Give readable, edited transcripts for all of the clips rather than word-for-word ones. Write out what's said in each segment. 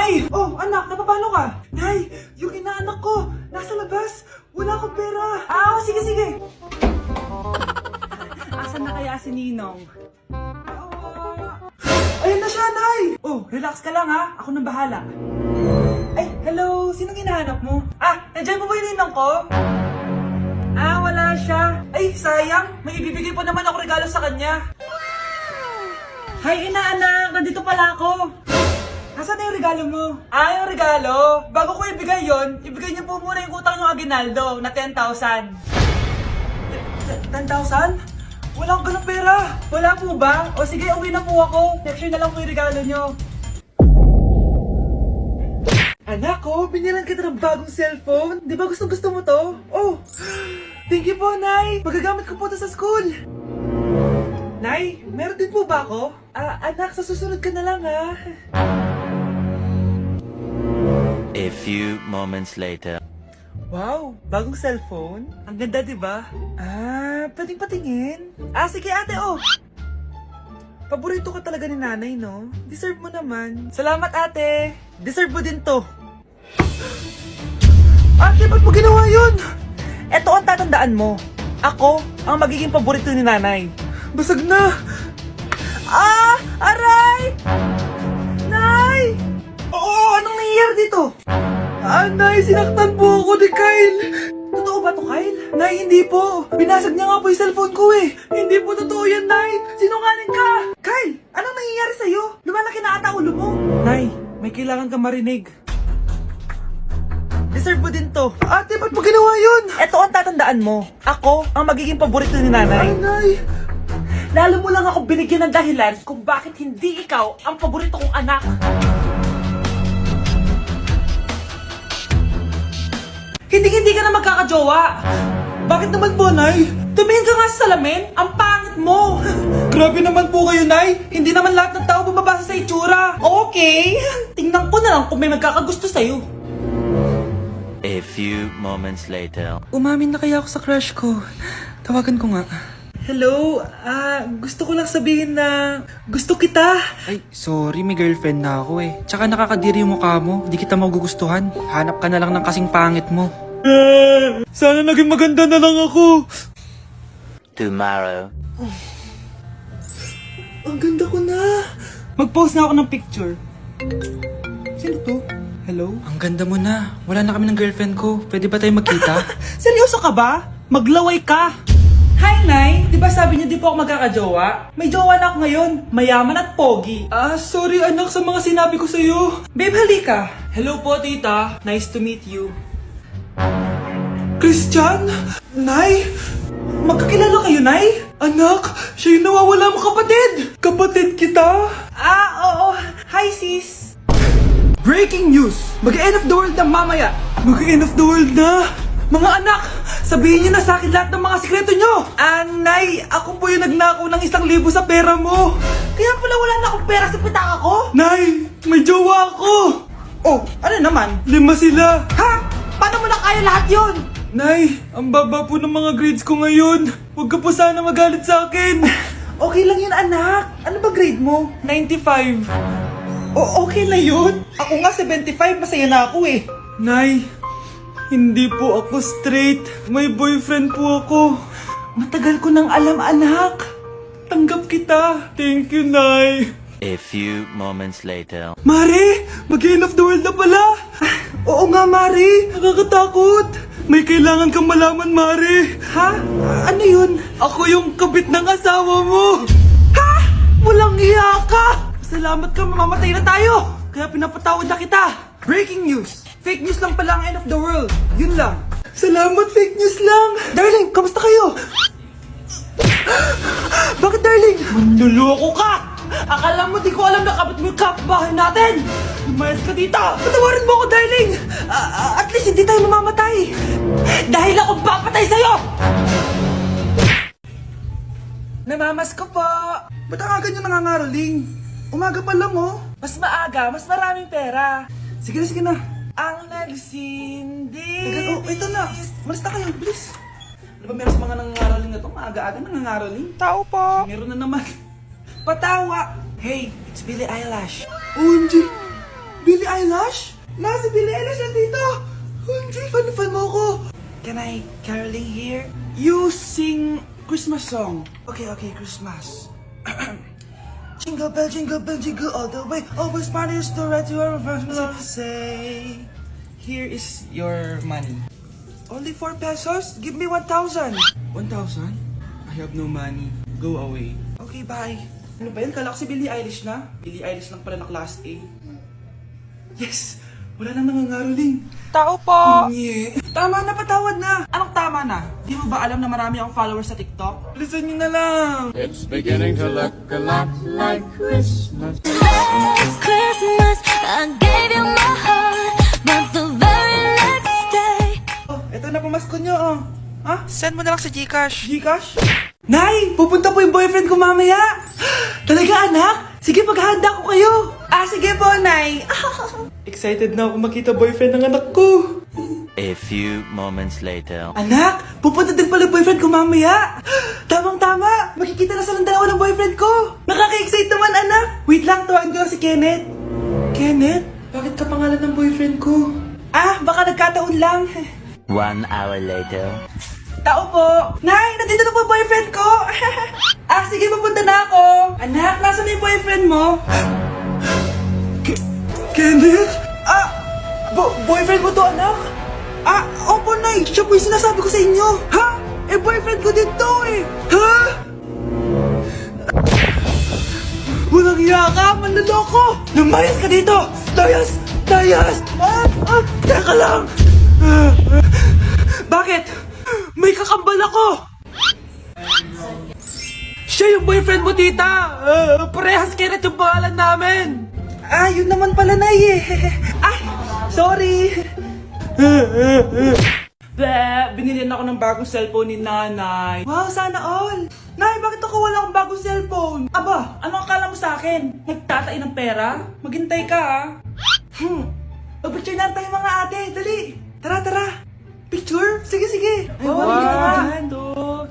Nay! Oh, anak, napapalo ka? Nay, yung inaanak ko, nasa labas. Wala akong pera. Sige. Asan na kaya si Ninong? Ayun na siya, Nay! Oh, relax ka lang ha. Ako nang bahala. Ay, hello. Sinong hinahanap mo? Nandiyan mo ba yung Ninong ko? Wala siya. Ay, sayang. May ibibigay pa naman ako regalo sa kanya. Hi, inaanak. Nandito pala ako. Asan na yung regalo mo? Yung regalo? Bago ko ibigay yon, ibigay niyo po muna yung utang ng Aguinaldo na 10,000. 10,000? Wala akong ganang pera. Wala po ba? O sige, uwi na po ako. Next year na lang po yung regalo niyo. Anak ko, binilan kita ng bagong cellphone. Di ba gusto mo to? Oh, thank you po, Nay. Magagamit ko po to sa school. Nay, meron din po ba ako? Anak, sa susunod ka na lang ha. A few moments later. Wow, bagong cellphone? Ang ganda, di ba? Pwedeng patingin? Sige ate, oh! Paborito ka talaga ni nanay, no? Deserve mo naman. Salamat, ate! Deserve mo din to. Ate, ba't mo ginawa yun? Eto ang tatandaan mo. Ako ang magiging paborito ni nanay. Basag na! Aray! Nay! Oo, anong nangyayari dito? Nay, sinaktan po ako ni Kyle. Totoo ba to, Kyle? Nay, hindi po. Binasag niya nga po yung cellphone ko eh. Hindi po totoo yan, Nay. Sinungaling ka. Kyle, anong nangyayari sa'yo? Lumalaki na ata ulo mo. Nay, may kailangan kang marinig. Deserve mo din to. Ate, ba't mo ginawa yun? Ito ang tatandaan mo. Ako ang magiging paborito ni nanay. Nay. Lalo mo lang ako binigyan ng dahilan kung bakit hindi ikaw ang paborito kong anak. Hindi ka na magkakajowa. Bakit naman po, Nay? Tumingin ka nga sa salamin. Ang pangit mo. Grabe naman po kayo, Nay. Hindi naman lahat ng tao bumabasa sa itsura. Okay. Tingnan ko na lang kung may magkakagusto sa'yo. A few moments later. Umamin na kaya ako sa crush ko. Tawagan ko nga. Hello, gusto ko lang sabihin na gusto kita. Ay, sorry, may girlfriend na ako eh. Tsaka nakakadiri yung mukha mo, di kita magugustuhan. Hanap ka na lang ng kasing pangit mo. Sana naging maganda na lang ako. Tomorrow. Ang ganda ko na. Mag-post na ako ng picture. Sino to? Hello? Ang ganda mo na. Wala na kami ng girlfriend ko. Pwede ba tayo magkita? Seryoso ka ba? Maglaway ka. Hi, Nay! Di ba sabi niyo di po ako magkakajowa? May jowa na ako ngayon, mayaman at pogi. Sorry anak sa mga sinabi ko sa'yo. Babe, halika. Hello po, tita. Nice to meet you. Christian? Nay? Magkakilala kayo, Nay? Anak, siya yung nawawala mo kapatid. Kapatid kita? Oo. Hi, sis. Breaking news! Mag-end of the world na mamaya. Mag-end of the world na? Mga anak, sabihin niyo na sa akin lahat ng mga sikreto niyo! Nay, ako po yung nagnakaw ng 1,000 sa pera mo! Kaya pala wala na akong pera sa pitaka ko? Nay, may jowa ako! Oh, ano naman? 5 sila! Ha? Paano mo na kaya lahat yon? Nay, ang baba po ng mga grades ko ngayon. Huwag ka po sana magalit sa akin. Okay lang yun, anak. Ano ba grade mo? 95. Okay na yun? Ako nga 75, masaya na ako eh. Nay, hindi po ako straight. May boyfriend po ako. Matagal ko nang alam, anak. Tanggap kita. Thank you, Nay. A few moments later. Mare, mag-end of the world na pala. Oo nga, Mare. Nakakatakot. May kailangan kang malaman, Mare. Ha? Ano yun? Ako yung kabit ng asawa mo. Ha? Walang iya ka. Salamat ka, mamamatay na tayo. Kaya pinapatawad na kita. Breaking news. Fake news lang pala ang end of the world. Yun lang. Salamat, fake news lang. Darling, kamusta kayo? Bakit, darling? Manluloko ka! Akala mo di ko alam na kapit mo yung kapbahay natin! Lumayas ka dito! Patawarin mo ako, darling! At least hindi tayo mamamatay! Dahil ako papatay sa'yo! Namamas ko po! Ba't ang aga niyo nangangaroling? Umaga pa lang, oh! Mas maaga, mas maraming pera! Sige na! Ang nagsindi. Ito na. Malis na kayo, please. Ano ba meron sa mga nangangaroling na to? Maaga-aga nangangaroling. Tao po. Meron na naman. Patawa. Hey, it's Billie Eilish. OMG. Billie Eyelash? Si Billie Eilish nandito! Hindi, fan mo ko! Can I caroling here? You sing Christmas song. Okay, Christmas. Jingle bell, jingle all the way. Always parties to ride to our first love. Say, here is your money. Only 4 pesos? Give me 1,000. 1,000? I have no money. Go away. Okay, bye. Ano ba yun? Kala ko si Billie Eilish na? Billie Eilish lang pala na class A. Yes! Wala nang nangangaroling. Tao po! Nye. Tama na, patawad na! Anong tama na? Di mo ba alam na marami akong followers sa TikTok? Listen nyo na lang! It's beginning to look a lot like Christmas. Last Christmas, I gave you my heart, but the very next day. Oh, eto na pamasko nyo, oh. Ha? Send mo na lang sa Gcash. Gcash? Nay! Pupunta po yung boyfriend ko mamaya! Talaga, anak? Sige, paghahanda ko kayo! Sige po, Nay! Excited na ako makita boyfriend ng anak ko! A few moments later. Anak! Pupunta din pala yung boyfriend ko mamaya! Tamang-tama! Makikita na silang dalawa ng boyfriend ko! Nakaka-excite naman, anak! Wait lang, tawagin ko lang si Kenneth. Kenneth? Bakit ka pangalan ng boyfriend ko? Baka nagkataon lang. 1 hour later. Tao po! Nay! Nandito na po boyfriend ko! Sige, pupunta na ako! Anak, nasa na yung boyfriend mo? Kenneth? Boyfriend mo to, anak? Opo, Nay! Siya po yung sinasabi ko sa inyo! Ha? Boyfriend ko din to eh! Ha? Walang hiya ka! Manloloko! Lumayas ka dito! Layas! Teka lang! Bakit? May kakambal ako! Siya yung boyfriend mo, tita! Parehas Kenneth yung pangalan namin! Yun naman pala, Nay eh. Sorry! Binilihan ako ng bagong cellphone ni Nanay. Wow, sana all! Nay, bakit ako wala akong bagong cellphone? Aba, ano akala mo sa akin? Nagtatain ng pera? Maghintay ka, ha? Picture na tayo mga ate, dali! Tara! Picture? Sige! Ay, wow!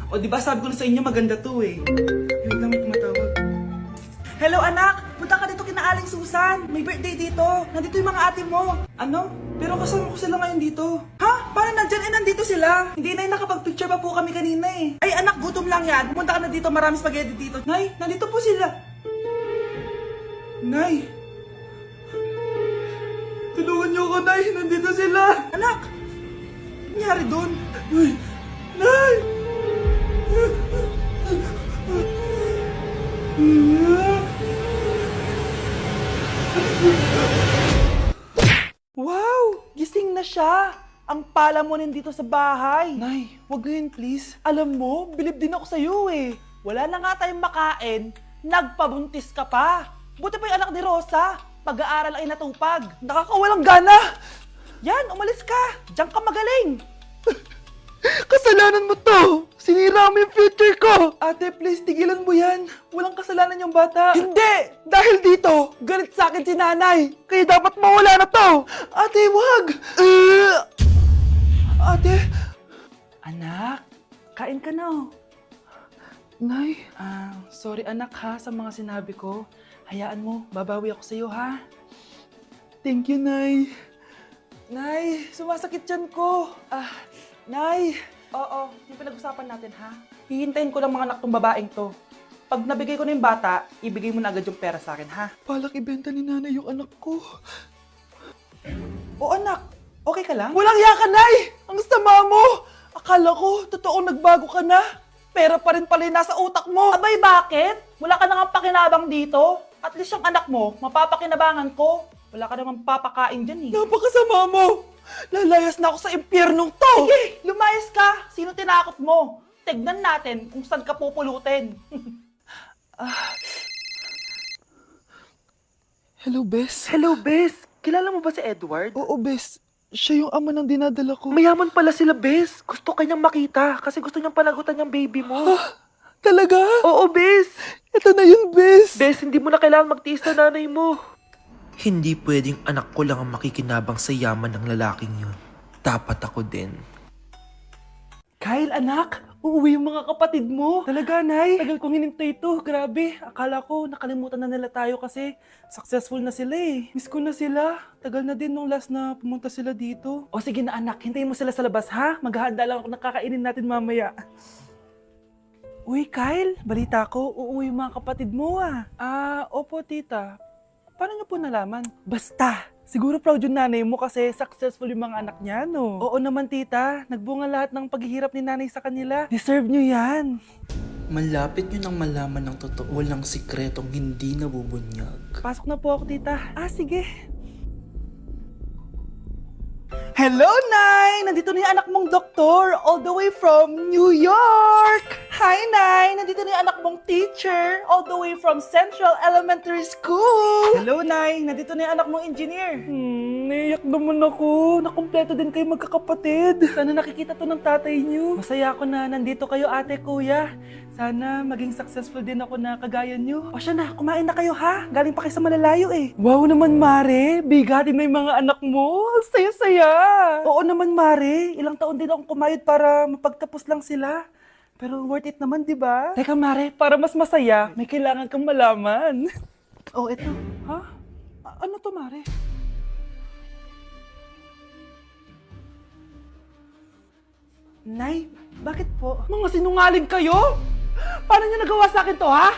O, diba sabi ko na sa inyo maganda to eh. Wait lang, may tumatawag. Hello, anak! Punta ka dito kina Aling Susan. May birthday dito. Nandito yung mga ate mo. Ano? Pero kasama ko sila ngayon dito. Ha? Paano nandyan? Nandito sila. Hindi na nakapag-picture pa po kami kanina eh. Ay, anak, gutom lang yan. Pumunta ka na dito. Marami spaghetti dito. Nay, nandito po sila. Nay. Tulungan niyo ako, Nay. Nandito sila. Anak. Ano nangyari doon? Nay. Wow! Gising na siya! Ang pala mo nandito sa bahay. Nay, wag ngayon please. Alam mo, bilib din ako sa'yo eh. Wala na nga tayong makain, nagpabuntis ka pa. Buti pa yung anak ni Rosa, pag-aaral ay natupag. Nakakawalang gana! Yan, umalis ka! Diyan ka magaling! Kasalanan mo to! Sinira mo yung future ko! Ate, please, tigilan mo yan. Walang kasalanan yung bata. Hindi! Dahil dito, galit sa akin si nanay. Kaya dapat mawala na to! Ate, wag! Ate! Anak, kain ka na. Nay? Sorry anak ha sa mga sinabi ko. Hayaan mo, babawi ako sa'yo ha. Thank you, Nay. Nay, sumasakit yan ko. Nay! Oo, yung pinag-usapan natin ha. Hihintayin ko lang mga anak tong babaeng to. Pag nabigay ko na yung bata, ibigay mo na agad yung pera sa akin ha. Palak ibenta ni nanay yung anak ko. O anak, okay ka lang? Walang hiya ka, Nay! Ang sama mo! Akala ko, totoo nagbago ka na. Pera pa rin pala yung nasa utak mo. Abay, bakit? Wala ka nang pakinabang dito. At least yung anak mo, mapapakinabangan ko. Wala ka namang papakain dyan eh. Napakasama mo! Lalayas na ako sa impyernong to! Sige, lumayas ka! Sino tinakot mo? Tignan natin kung saan ka pupulutin. Hello, Bes. Hello, Bes! Kilala mo ba si Edward? Oo, Bes. Siya yung ama ng dinadala ko. Mayaman pala sila, Bes. Gusto kanyang makita kasi gusto niyang panagutan yung baby mo. Talaga? Oo, Bes! Ito na yun, Bes. Bes, hindi mo na kailangan magtiis na nanay mo. Hindi pwedeng anak ko lang ang makikinabang sa yaman ng lalaking yun. Dapat ako din. Kyle, anak, uuwi yung mga kapatid mo. Talaga, Nay? Tagal kong hinintay ito. Grabe. Akala ko nakalimutan na nila tayo kasi successful na sila eh. Miss ko na sila. Tagal na din nung last na pumunta sila dito. O sige na anak, hintayin mo sila sa labas ha. Maghahanda lang ako ng kakainin natin mamaya. Uy, Kyle, balita ko, uuwi yung mga kapatid mo ah. Opo tita. Paano niyo po nalaman? Basta! Siguro proud yung nanay mo kasi successful yung mga anak niya, no? Oo naman, tita. Nagbunga lahat ng paghihirap ni nanay sa kanila. Deserve nyo yan. Malapit nyo nang malaman ng totoo. Walang sikretong hindi nabubunyag. Pasok na po ako, tita. Sige. Hello, Nay! Nandito na yung anak mong doktor all the way from New York! Hi, Nay! Nandito na yung anak mong teacher all the way from Central Elementary School! Hello, Nay! Nandito na yung anak mong engineer! Naiyak naman ako. Nakumpleto din kayo magkakapatid. Sana nakikita to ng tatay niyo. Masaya ako na nandito kayo, ate, kuya. Sana maging successful din ako na kagaya niyo. O siya na, kumain na kayo ha. Galing pa kayo sa malalayo eh. Wow naman, Mare. Bigatin na yung mga anak mo. Saya-saya. Oo naman, Mare. Ilang taon din akong kumayod para mapagtapos lang sila. Pero worth it naman, di ba? Teka, Mare, para mas masaya, may kailangan kang malaman. Oh, eto. Ha? Ano to, Mare? Nay, bakit po? Mga sinungaling kayo? Paano niyo nagawa sa akin to, ha?